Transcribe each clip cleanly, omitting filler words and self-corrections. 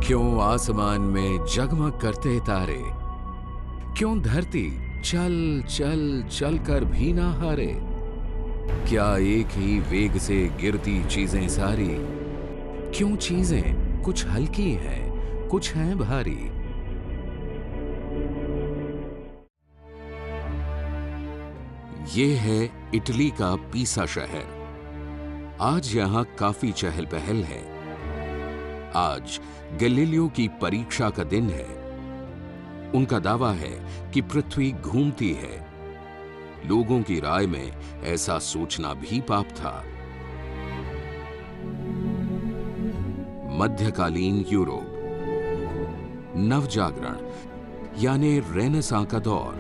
क्यों आसमान में जगमग करते तारे, क्यों धरती चल चल चल कर भी ना हारे। क्या एक ही वेग से गिरती चीजें सारी, क्यों चीजें कुछ हल्की हैं कुछ हैं भारी। ये है इटली का पीसा शहर। आज यहां काफी चहल पहल है। आज गैलीलियो की परीक्षा का दिन है। उनका दावा है कि पृथ्वी घूमती है। लोगों की राय में ऐसा सोचना भी पाप था। मध्यकालीन यूरोप, नवजागरण यानी रेनेसां का दौर।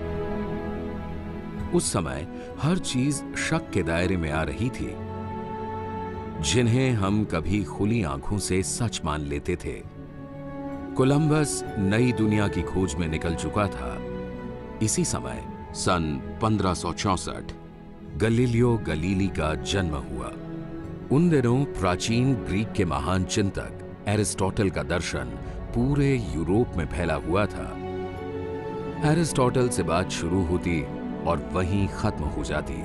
उस समय हर चीज शक के दायरे में आ रही थी, जिन्हें हम कभी खुली आंखों से सच मान लेते थे। कोलंबस नई दुनिया की खोज में निकल चुका था। इसी समय सन 1564 गैलीलियो गलीली का जन्म हुआ। उन दिनों प्राचीन ग्रीक के महान चिंतक एरिस्टोटल का दर्शन पूरे यूरोप में फैला हुआ था। एरिस्टोटल से बात शुरू होती और वहीं खत्म हो जाती।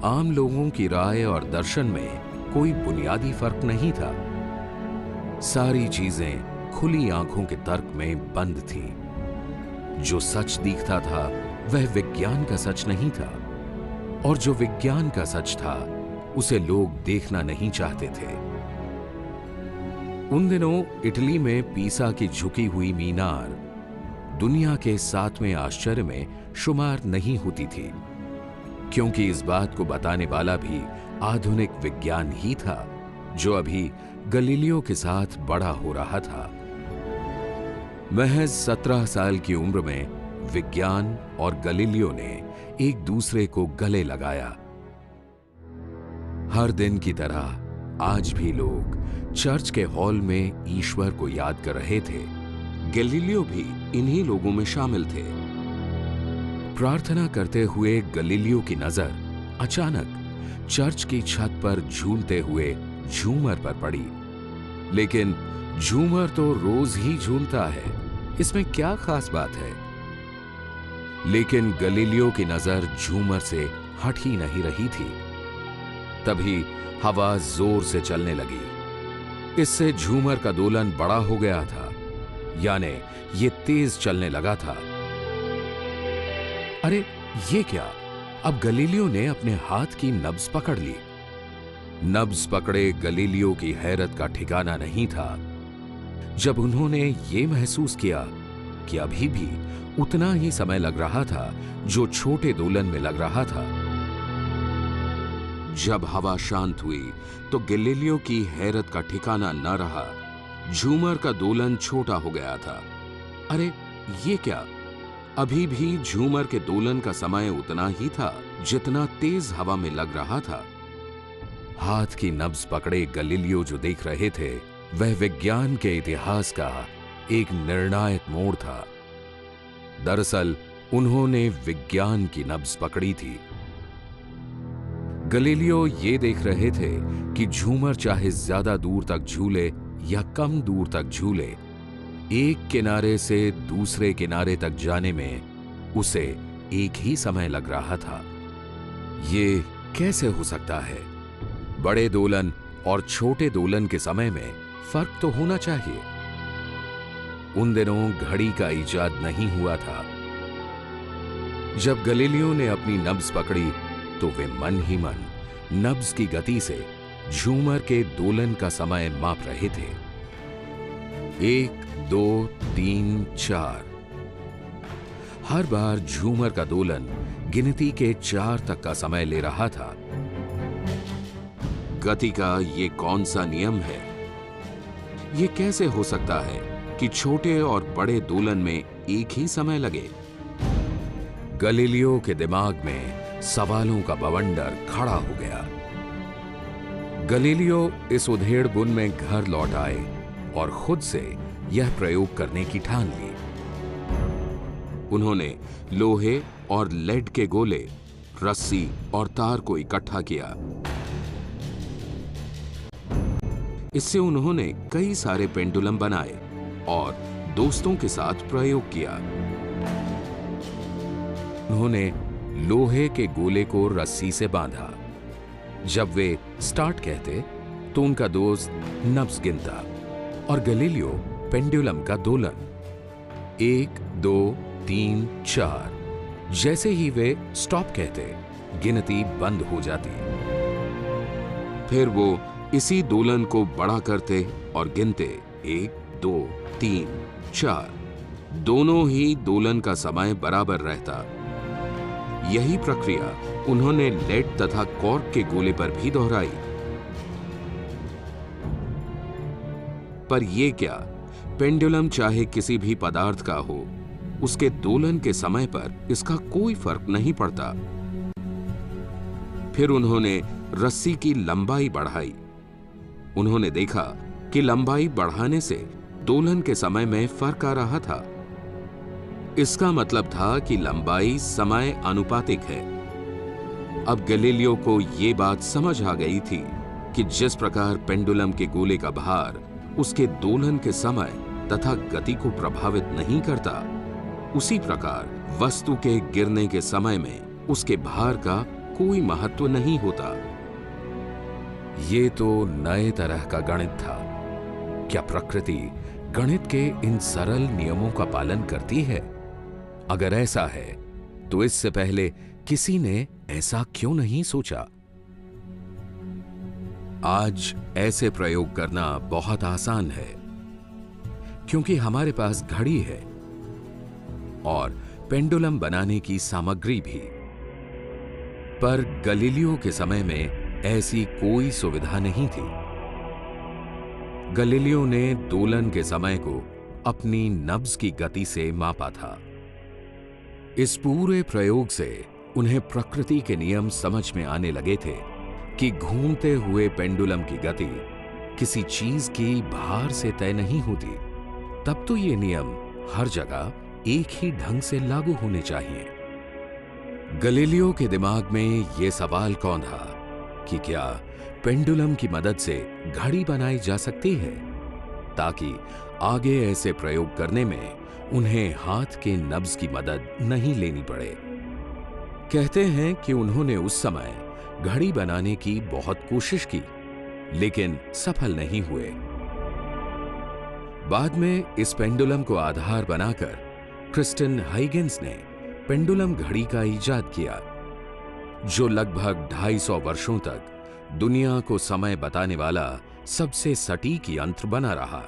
आम लोगों की राय और दर्शन में कोई बुनियादी फर्क नहीं था। सारी चीजें खुली आंखों के तर्क में बंद थीं। जो सच दिखता था वह विज्ञान का सच नहीं था, और जो विज्ञान का सच था उसे लोग देखना नहीं चाहते थे। उन दिनों इटली में पीसा की झुकी हुई मीनार दुनिया के 7वें आश्चर्य में शुमार नहीं होती थी, क्योंकि इस बात को बताने वाला भी आधुनिक विज्ञान ही था, जो अभी गैलीलियो के साथ बड़ा हो रहा था। महज 17 साल की उम्र में विज्ञान और गैलीलियो ने एक दूसरे को गले लगाया। हर दिन की तरह आज भी लोग चर्च के हॉल में ईश्वर को याद कर रहे थे। गैलीलियो भी इन्हीं लोगों में शामिल थे। प्रार्थना करते हुए गैलीलियो की नजर अचानक चर्च की छत पर झूलते हुए झूमर पर पड़ी। लेकिन झूमर तो रोज ही झूलता है, इसमें क्या खास बात है। लेकिन गैलीलियो की नजर झूमर से हट ही नहीं रही थी। तभी हवा जोर से चलने लगी। इससे झूमर का दोलन बड़ा हो गया था, यानी ये तेज चलने लगा था। अरे ये क्या! अब गैलीलियो ने अपने हाथ की नब्ज पकड़ ली। नब्ज पकड़े गैलीलियो की हैरत का ठिकाना नहीं था जब उन्होंने ये महसूस किया कि अभी भी उतना ही समय लग रहा था जो छोटे दोलन में लग रहा था। जब हवा शांत हुई तो गैलीलियो की हैरत का ठिकाना न रहा। झूमर का दोलन छोटा हो गया था। अरे ये क्या! अभी भी झूमर के दोलन का समय उतना ही था जितना तेज हवा में लग रहा था। हाथ की नब्ज पकड़े गैलीलियो जो देख रहे थे वह विज्ञान के इतिहास का एक निर्णायक मोड़ था। दरअसल उन्होंने विज्ञान की नब्ज पकड़ी थी। गैलीलियो ये देख रहे थे कि झूमर चाहे ज्यादा दूर तक झूले या कम दूर तक झूले, एक किनारे से दूसरे किनारे तक जाने में उसे एक ही समय लग रहा था। ये कैसे हो सकता है? बड़े दोलन और छोटे दोलन के समय में फर्क तो होना चाहिए। उन दिनों घड़ी का इजाद नहीं हुआ था। जब गैलीलियो ने अपनी नब्ज पकड़ी तो वे मन ही मन नब्ज की गति से झूमर के दोलन का समय माप रहे थे। 1, 2, 3, 4। हर बार झूमर का दोलन गिनती के 4 तक का समय ले रहा था। गति का ये कौन सा नियम है? ये कैसे हो सकता है कि छोटे और बड़े दोलन में एक ही समय लगे? गैलीलियो के दिमाग में सवालों का बवंडर खड़ा हो गया। गैलीलियो इस उधेड़बुन में घर लौट आए और खुद से यह प्रयोग करने की ठान ली। उन्होंने लोहे और लेड के गोले, रस्सी और तार को इकट्ठा किया। इससे उन्होंने कई सारे पेंडुलम बनाए और दोस्तों के साथ प्रयोग किया। उन्होंने लोहे के गोले को रस्सी से बांधा। जब वे स्टार्ट कहते तो उनका दोस्त नब्ज गिनता और गैलीलियो पेंडुलम का दोलन 1, 2, 3, 4। जैसे ही वे स्टॉप कहते गिनती बंद हो जाती। फिर वो इसी दोलन को बड़ा करते और गिनते 1, 2, 3, 4। दोनों ही दोलन का समय बराबर रहता। यही प्रक्रिया उन्होंने लेड तथा कॉर्क के गोले पर भी दोहराई। पर यह क्या, पेंडुलम चाहे किसी भी पदार्थ का हो, उसके दोलन के समय पर इसका कोई फर्क नहीं पड़ता। फिर उन्होंने रस्सी की लंबाई बढ़ाई। उन्होंने देखा कि लंबाई बढ़ाने से दोलन के समय में फर्क आ रहा था। इसका मतलब था कि लंबाई समय अनुपातिक है। अब गैलीलियो को यह बात समझ आ गई थी कि जिस प्रकार पेंडुलम के गोले का भार उसके दोलन के समय तथा गति को प्रभावित नहीं करता, उसी प्रकार वस्तु के गिरने के समय में उसके भार का कोई महत्व नहीं होता। ये तो नए तरह का गणित था। क्या प्रकृति गणित के इन सरल नियमों का पालन करती है? अगर ऐसा है तो इससे पहले किसी ने ऐसा क्यों नहीं सोचा? आज ऐसे प्रयोग करना बहुत आसान है क्योंकि हमारे पास घड़ी है और पेंडुलम बनाने की सामग्री भी। पर गैलीलियो के समय में ऐसी कोई सुविधा नहीं थी। गैलीलियो ने दोलन के समय को अपनी नब्ज की गति से मापा था। इस पूरे प्रयोग से उन्हें प्रकृति के नियम समझ में आने लगे थे कि घूमते हुए पेंडुलम की गति किसी चीज की भार से तय नहीं होती। तब तो ये नियम हर जगह एक ही ढंग से लागू होने चाहिए। गैलीलियो के दिमाग में यह सवाल कौंधा कि क्या पेंडुलम की मदद से घड़ी बनाई जा सकती है, ताकि आगे ऐसे प्रयोग करने में उन्हें हाथ के नब्ज की मदद नहीं लेनी पड़े। कहते हैं कि उन्होंने उस समय घड़ी बनाने की बहुत कोशिश की, लेकिन सफल नहीं हुए। बाद में इस पेंडुलम को आधार बनाकर क्रिस्टिन हाइगिन्स ने पेंडुलम घड़ी का इजाद किया, जो लगभग 250 वर्षों तक दुनिया को समय बताने वाला सबसे सटीक यंत्र बना रहा।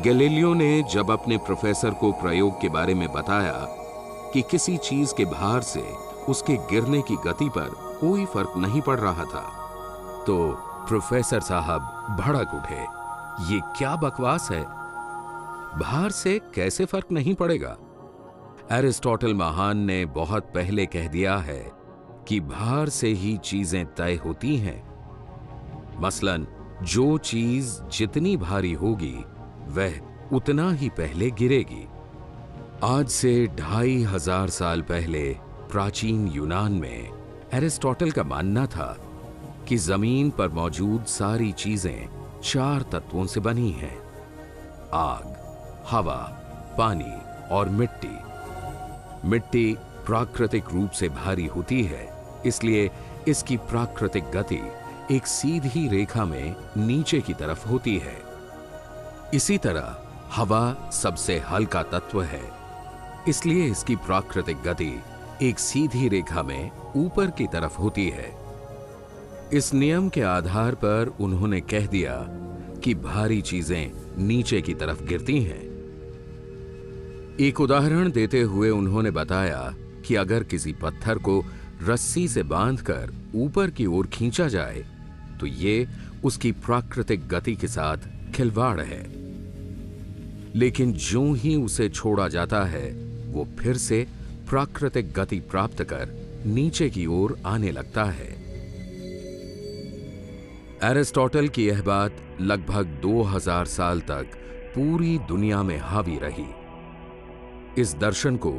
गैलीलियो ने जब अपने प्रोफेसर को प्रयोग के बारे में बताया कि किसी चीज के भार से उसके गिरने की गति पर कोई फर्क नहीं पड़ रहा था, तो प्रोफेसर साहब भड़क उठे। ये क्या बकवास है? भार से कैसे फर्क नहीं पड़ेगा? एरिस्टोटल महान ने बहुत पहले कह दिया है कि भार से ही चीजें तय होती हैं। मसलन जो चीज जितनी भारी होगी वह उतना ही पहले गिरेगी। आज से 2500 साल पहले प्राचीन यूनान में एरिस्टोटल का मानना था कि जमीन पर मौजूद सारी चीजें 4 तत्वों से बनी हैं: आग, हवा, पानी और मिट्टी। मिट्टी प्राकृतिक रूप से भारी होती है, इसलिए इसकी प्राकृतिक गति एक सीधी रेखा में नीचे की तरफ होती है। इसी तरह हवा सबसे हल्का तत्व है, इसलिए इसकी प्राकृतिक गति एक सीधी रेखा में ऊपर की तरफ होती है। इस नियम के आधार पर उन्होंने कह दिया कि भारी चीजें नीचे की तरफ गिरती हैं। एक उदाहरण देते हुए उन्होंने बताया कि अगर किसी पत्थर को रस्सी से बांधकर ऊपर की ओर खींचा जाए तो ये उसकी प्राकृतिक गति के साथ खिलवाड़ है, लेकिन ज्यों ही उसे छोड़ा जाता है वो फिर से प्राकृतिक गति प्राप्त कर नीचे की ओर आने लगता है। एरिस्टोटल की यह बात लगभग 2000 साल तक पूरी दुनिया में हावी रही। इस दर्शन को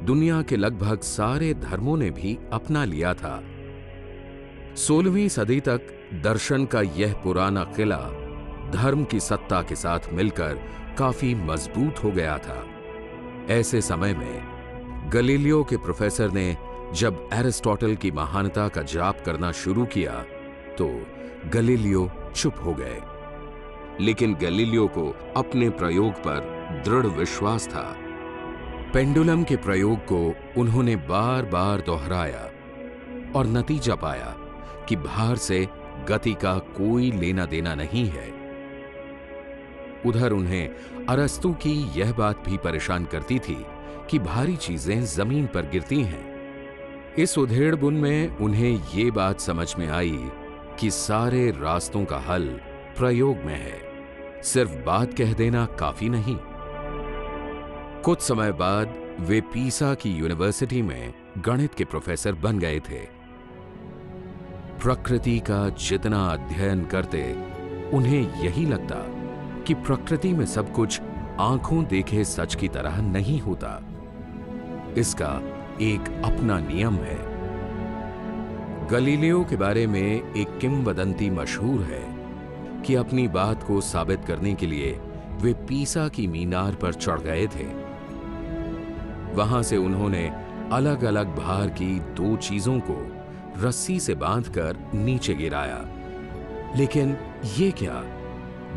दुनिया के लगभग सारे धर्मों ने भी अपना लिया था। 16वीं सदी तक दर्शन का यह पुराना किला धर्म की सत्ता के साथ मिलकर काफी मजबूत हो गया था। ऐसे समय में गलीलियो के प्रोफेसर ने जब एरिस्टोटल की महानता का जाप करना शुरू किया तो गलीलियो चुप हो गए। लेकिन गलीलियो को अपने प्रयोग पर दृढ़ विश्वास था। पेंडुलम के प्रयोग को उन्होंने बार बार दोहराया और नतीजा पाया कि भार से गति का कोई लेना देना नहीं है। उधर उन्हें अरस्तु की यह बात भी परेशान करती थी कि भारी चीजें जमीन पर गिरती हैं। इस उधेड़बुन में उन्हें ये बात समझ में आई कि सारे रास्तों का हल प्रयोग में है, सिर्फ बात कह देना काफी नहीं। कुछ समय बाद वे पीसा की यूनिवर्सिटी में गणित के प्रोफेसर बन गए थे। प्रकृति का जितना अध्ययन करते उन्हें यही लगता कि प्रकृति में सब कुछ आंखों देखे सच की तरह नहीं होता। इसका एक अपना नियम है। गलीलियो के बारे में एक किंवदंती मशहूर है कि अपनी बात को साबित करने के लिए वे पीसा की मीनार पर चढ़ गए थे। वहां से उन्होंने अलग अलग भार की दो चीजों को रस्सी से बांधकर नीचे गिराया। लेकिन ये क्या,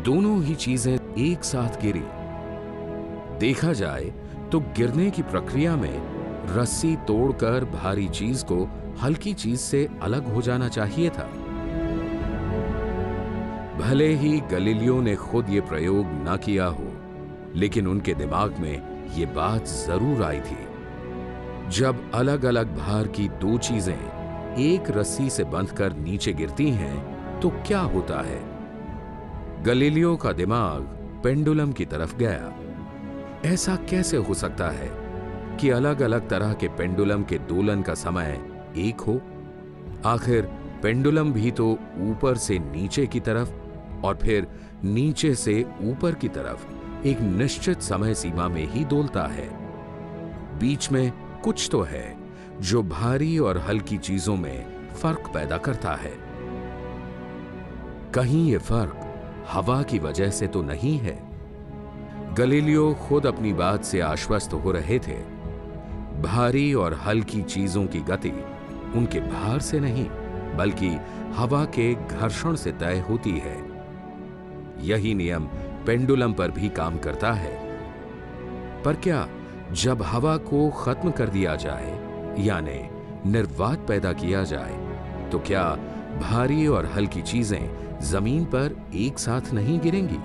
दोनों ही चीजें एक साथ गिरी। देखा जाए तो गिरने की प्रक्रिया में रस्सी तोड़कर भारी चीज को हल्की चीज से अलग हो जाना चाहिए था। भले ही गलीलियो ने खुद ये प्रयोग ना किया हो, लेकिन उनके दिमाग में ये बात जरूर आई थी। जब अलग अलग भार की दो चीजें एक रस्सी से बंधकर नीचे गिरती हैं, तो क्या होता है? गलीलियो का दिमाग पेंडुलम की तरफ गया। ऐसा कैसे हो सकता है कि अलग अलग तरह के पेंडुलम के दोलन का समय एक हो? आखिर पेंडुलम भी तो ऊपर से नीचे की तरफ और फिर नीचे से ऊपर की तरफ एक निश्चित समय सीमा में ही डोलता है। बीच में कुछ तो है जो भारी और हल्की चीजों में फर्क पैदा करता है। कहीं ये फर्क हवा की वजह से तो नहीं है? गलीलियो खुद अपनी बात से आश्वस्त हो रहे थे। भारी और हल्की चीजों की गति उनके भार से नहीं, बल्कि हवा के घर्षण से तय होती है। यही नियम पेंडुलम पर भी काम करता है। पर क्या जब हवा को खत्म कर दिया जाए, यानी निर्वात पैदा किया जाए, तो क्या भारी और हल्की चीजें जमीन पर एक साथ नहीं गिरेंगी?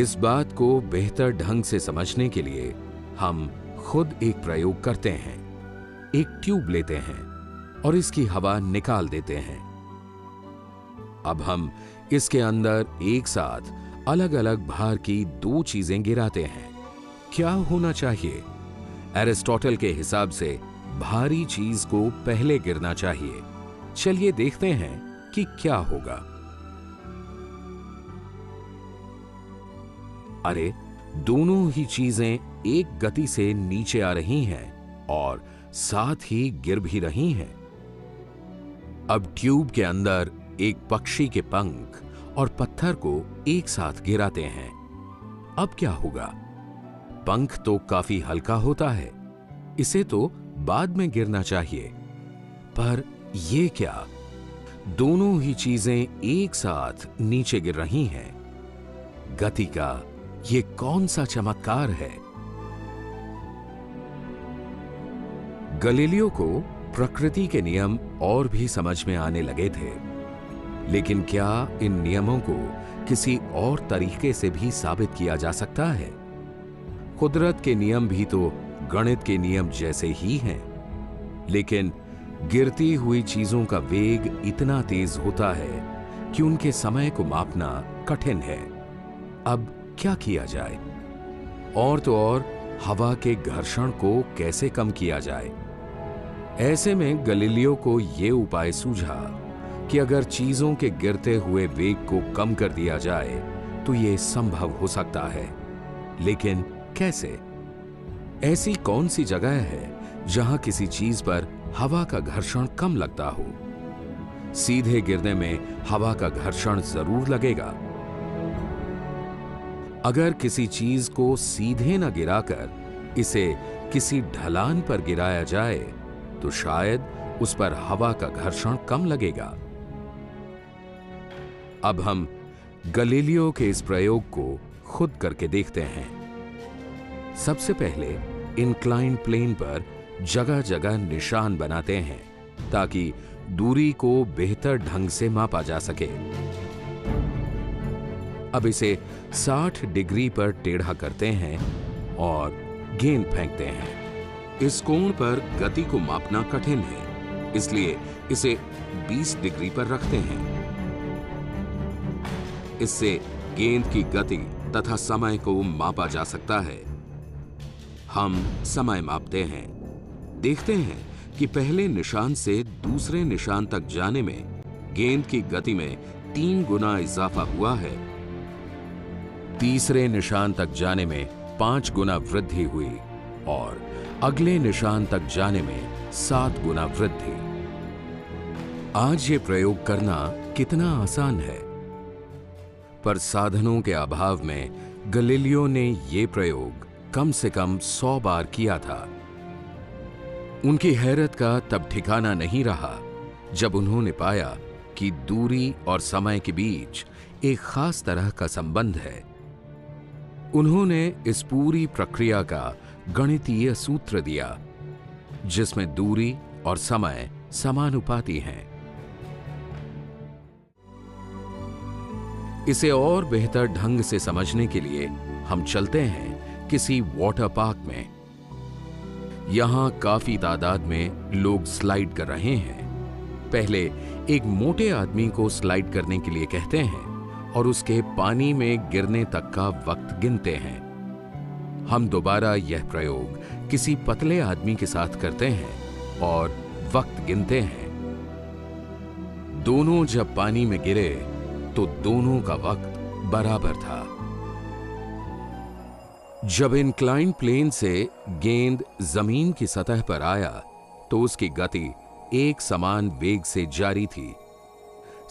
इस बात को बेहतर ढंग से समझने के लिए हम खुद एक प्रयोग करते हैं। एक ट्यूब लेते हैं और इसकी हवा निकाल देते हैं। अब हम इसके अंदर एक साथ अलग अलग भार की दो चीजें गिराते हैं। क्या होना चाहिए? एरिस्टोटल के हिसाब से भारी चीज को पहले गिरना चाहिए। चलिए देखते हैं कि क्या होगा। अरे, दोनों ही चीजें एक गति से नीचे आ रही हैं और साथ ही गिर भी रही हैं। अब ट्यूब के अंदर एक पक्षी के पंख और पत्थर को एक साथ गिराते हैं। अब क्या होगा? पंख तो काफी हल्का होता है, इसे तो बाद में गिरना चाहिए। पर यह क्या, दोनों ही चीजें एक साथ नीचे गिर रही हैं। गति का ये कौन सा चमत्कार है? गलीलियो को प्रकृति के नियम और भी समझ में आने लगे थे, लेकिन क्या इन नियमों को किसी और तरीके से भी साबित किया जा सकता है? कुदरत के नियम भी तो गणित के नियम जैसे ही हैं, लेकिन गिरती हुई चीजों का वेग इतना तेज होता है कि उनके समय को मापना कठिन है। अब क्या किया जाए? और तो और हवा के घर्षण को कैसे कम किया जाए? ऐसे में गलीलियो को यह उपाय सूझा कि अगर चीजों के गिरते हुए वेग को कम कर दिया जाए तो यह संभव हो सकता है। लेकिन कैसे? ऐसी कौन सी जगह है जहां किसी चीज पर हवा का घर्षण कम लगता हो। सीधे गिरने में हवा का घर्षण जरूर लगेगा। अगर किसी चीज को सीधे न गिराकर इसे किसी ढलान पर गिराया जाए तो शायद उस पर हवा का घर्षण कम लगेगा। अब हम गैलीलियो के इस प्रयोग को खुद करके देखते हैं। सबसे पहले इंक्लाइन प्लेन पर जगह जगह निशान बनाते हैं ताकि दूरी को बेहतर ढंग से मापा जा सके। अब इसे 60 डिग्री पर टेढ़ा करते हैं और गेंद फेंकते हैं। इस कोण पर गति को मापना कठिन है, इसलिए इसे 20 डिग्री पर रखते हैं। इससे गेंद की गति तथा समय को मापा जा सकता है। हम समय मापते हैं। देखते हैं कि पहले निशान से दूसरे निशान तक जाने में गेंद की गति में 3 गुना इजाफा हुआ है। तीसरे निशान तक जाने में 5 गुना वृद्धि हुई और अगले निशान तक जाने में 7 गुना वृद्धि। आज ये प्रयोग करना कितना आसान है, पर साधनों के अभाव में गैलीलियो ने यह प्रयोग कम से कम 100 बार किया था। उनकी हैरत का तब ठिकाना नहीं रहा जब उन्होंने पाया कि दूरी और समय के बीच एक खास तरह का संबंध है। उन्होंने इस पूरी प्रक्रिया का गणितीय सूत्र दिया जिसमें दूरी और समय समानुपाती हैं। इसे और बेहतर ढंग से समझने के लिए हम चलते हैं किसी वाटर पार्क में। यहां काफी तादाद में लोग स्लाइड कर रहे हैं। पहले एक मोटे आदमी को स्लाइड करने के लिए कहते हैं और उसके पानी में गिरने तक का वक्त गिनते हैं। हम दोबारा यह प्रयोग किसी पतले आदमी के साथ करते हैं और वक्त गिनते हैं। दोनों जब पानी में गिरे तो दोनों का वक्त बराबर था। जब इंक्लाइन प्लेन से गेंद जमीन की सतह पर आया तो उसकी गति एक समान वेग से जारी थी।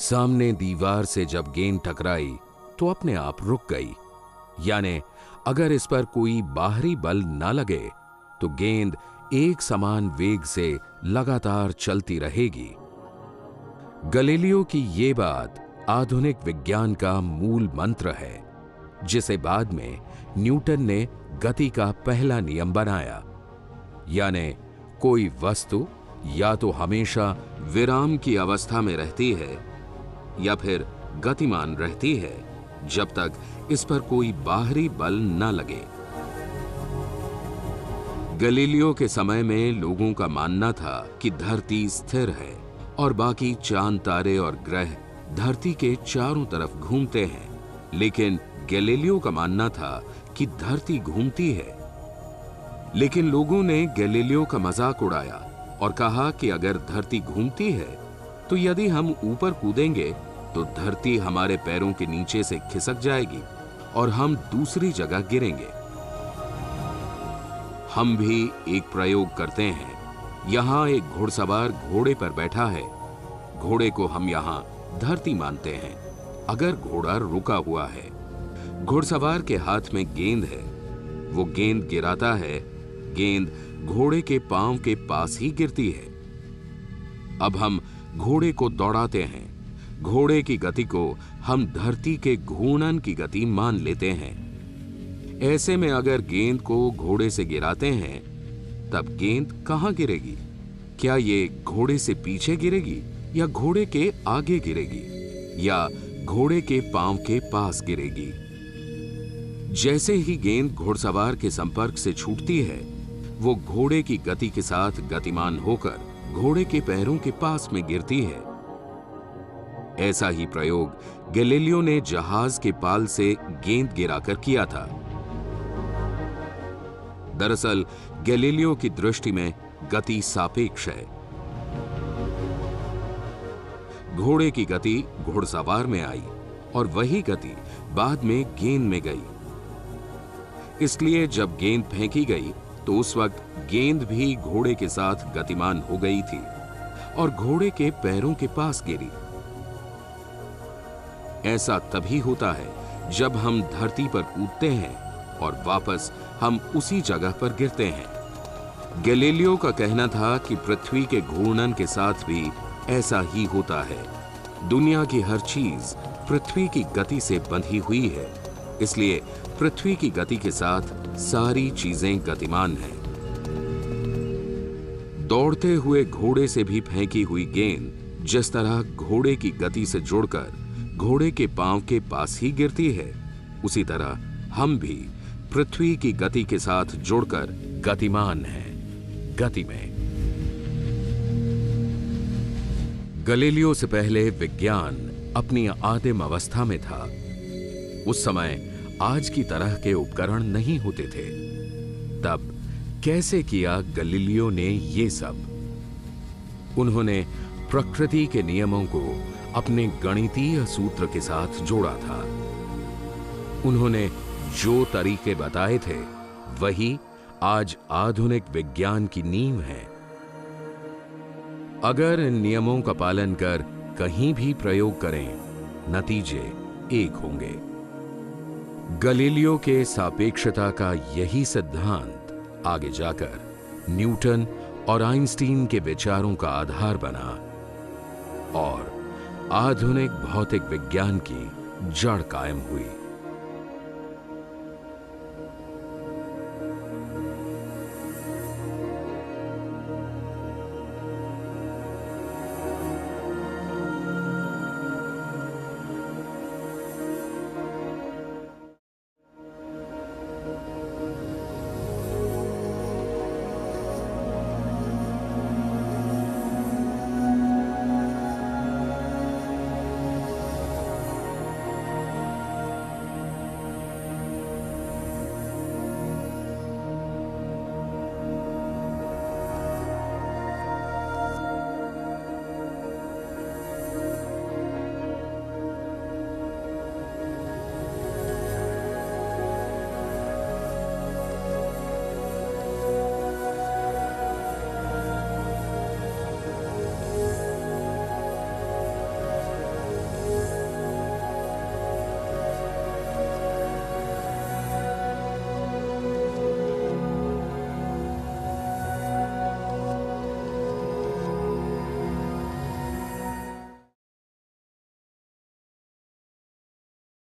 सामने दीवार से जब गेंद टकराई तो अपने आप रुक गई, यानी अगर इस पर कोई बाहरी बल ना लगे तो गेंद एक समान वेग से लगातार चलती रहेगी। गैलीलियो की ये बात आधुनिक विज्ञान का मूल मंत्र है, जिसे बाद में न्यूटन ने गति का पहला नियम बनाया, यानी कोई वस्तु या तो हमेशा विराम की अवस्था में रहती है या फिर गतिमान रहती है जब तक इस पर कोई बाहरी बल न लगे। गैलीलियो के समय में लोगों का मानना था कि धरती स्थिर है और बाकी चांद, तारे और ग्रह धरती के चारों तरफ घूमते हैं, लेकिन गैलीलियो का मानना था कि धरती घूमती है। लेकिन लोगों ने गैलीलियो का मजाक उड़ाया और कहा कि अगर धरती घूमती है तो यदि हम ऊपर कूदेंगे तो धरती हमारे पैरों के नीचे से खिसक जाएगी और हम दूसरी जगह गिरेंगे। हम भी एक प्रयोग करते हैं। यहां एक घुड़सवार घोड़े पर बैठा है। घोड़े को हम यहां धरती मानते हैं। अगर घोड़ा रुका हुआ है, घुड़सवार के हाथ में गेंद है, वो गेंद गिराता है, गेंद घोड़े के पांव के पास ही गिरती है। अब हम घोड़े को दौड़ाते हैं। घोड़े की गति को हम धरती के घूर्णन की गति मान लेते हैं। ऐसे में अगर गेंद को घोड़े से गिराते हैं तब गेंद कहां गिरेगी? क्या ये घोड़े से पीछे गिरेगी या घोड़े के आगे गिरेगी या घोड़े के पांव के पास गिरेगी? जैसे ही गेंद घुड़सवार के संपर्क से छूटती है, वो घोड़े की गति के साथ गतिमान होकर घोड़े के पैरों के पास में गिरती है। ऐसा ही प्रयोग गैलीलियो ने जहाज के पाल से गेंद गिराकर किया था। दरअसल गैलीलियो की दृष्टि में गति सापेक्ष है। घोड़े की गति घुड़सवार में आई और वही गति बाद में गेंद में गई। इसलिए जब गेंद फेंकी गई तो उस वक्त गेंद भी घोड़े के साथ गतिमान हो गई थी और घोड़े के पैरों के पास गिरी। ऐसा तभी होता है जब हम धरती पर कूदते हैं और वापस हम उसी जगह पर गिरते हैं। गैलीलियो का कहना था कि पृथ्वी के घूर्णन के साथ भी ऐसा ही होता है। दुनिया की हर चीज पृथ्वी की गति से बंधी हुई है, इसलिए पृथ्वी की गति के साथ सारी चीजें गतिमान हैं। दौड़ते हुए घोड़े से भी फेंकी हुई गेंद जिस तरह घोड़े की गति से जुड़कर घोड़े के पांव के पास ही गिरती है, उसी तरह हम भी पृथ्वी की गति के साथ जुड़कर गतिमान हैं, गति में। गैलीलियो से पहले विज्ञान अपनी आदिम अवस्था में था। उस समय आज की तरह के उपकरण नहीं होते थे। तब कैसे किया गैलीलियो ने ये सब? उन्होंने प्रकृति के नियमों को अपने गणितीय सूत्र के साथ जोड़ा था। उन्होंने जो तरीके बताए थे वही आज आधुनिक विज्ञान की नींव है। अगर इन नियमों का पालन कर कहीं भी प्रयोग करें, नतीजे एक होंगे। गैलीलियो के सापेक्षता का यही सिद्धांत आगे जाकर न्यूटन और आइंस्टीन के विचारों का आधार बना और आधुनिक भौतिक विज्ञान की जड़ कायम हुई।